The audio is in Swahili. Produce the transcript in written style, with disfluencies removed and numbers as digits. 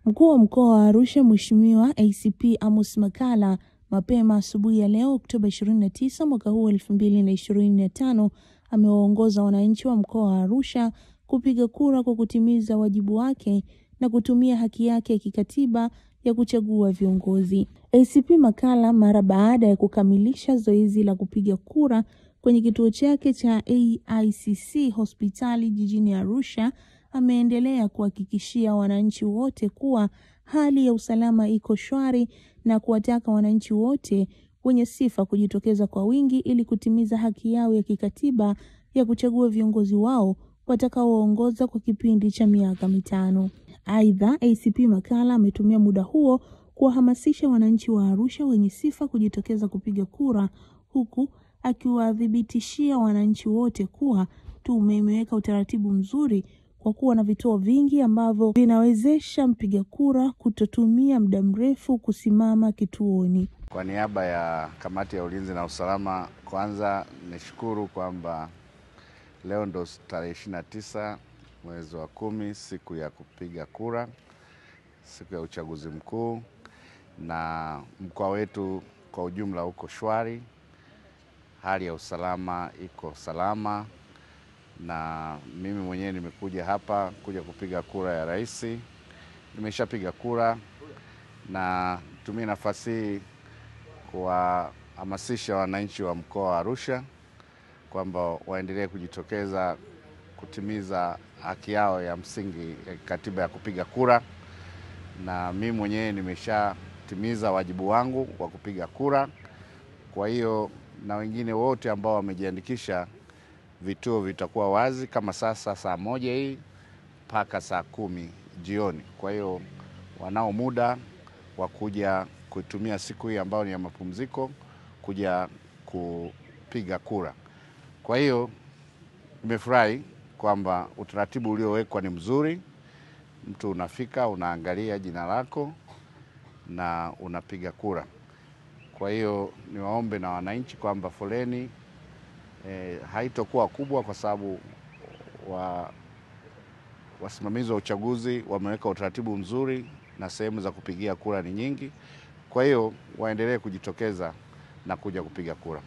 Mkuu wa mkoa wa Arusha Mheshimiwa ACP Amos Makalla mapema asubuhi ya leo Oktoba 29 mwaka huu 2025 amewaongoza wananchi wa mkoa wa Arusha kupiga kura kwa kutimiza wajibu wake na kutumia haki yake ya kikatiba ya kuchagua viongozi. ACP Makalla mara baada ya kukamilisha zoezi la kupiga kura kwenye kituo chake cha AICC hospitali jijini Arusha ameendelea kuhakikishia wananchi wote kuwa hali ya usalama iko shwari na kuwataka wananchi wote wenye sifa kujitokeza kwa wingi ili kutimiza haki yao ya kikatiba ya kuchagua viongozi wao watakaoongoza kwa kipindi cha miaka 5. Aidha, ACP Makalla ametumia muda huo kuwahamasisha wananchi wa Arusha wenye sifa kujitokeza kupiga kura, huku akiwadhibitishia wananchi wote kuwa tume imeweka utaratibu mzuri kwa kuwa na vituo vingi ambavyo vinawezesha mpiga kura kutotumia muda mrefu kusimama kituoni. Kwa niaba ya kamati ya ulinzi na usalama, kwanza nishukuru kwamba leo ndo tarehe 29 mwezi wa 10, siku ya kupiga kura, siku ya uchaguzi mkuu, na mkoa wetu kwa ujumla uko shwari, hali ya usalama iko salama, na mimi mwenyewe nimekuja hapa kuja kupiga kura ya rais. Nimeshapiga kura na tumia nafasi hii kuwahamasisha wananchi wa mkoa wa Arusha kwamba waendelee kujitokeza kutimiza haki yao ya msingi ya katiba ya kupiga kura, na mimi mwenyewe nimeshatimiza wajibu wangu wa kupiga kura. Kwa hiyo na wengine wote ambao wamejiandikisha, vituo vitakuwa wazi kama sasa saa 1 hii mpaka saa 10 jioni. Kwa hiyo wanao muda wa kuja kutumia siku hii ambayo ni ya mapumziko kuja kupiga kura. Kwa hiyo nimefurahi kwamba utaratibu uliowekwa ni mzuri. Mtu unafika, unaangalia jina lako na unapiga kura. Kwa hiyo niwaombe na wananchi kwamba foleni haitokuwa kubwa kwa sababu wasimamizi wa uchaguzi wameweka utaratibu mzuri na sehemu za kupigia kura ni nyingi. Kwa hiyo waendelee kujitokeza na kuja kupiga kura.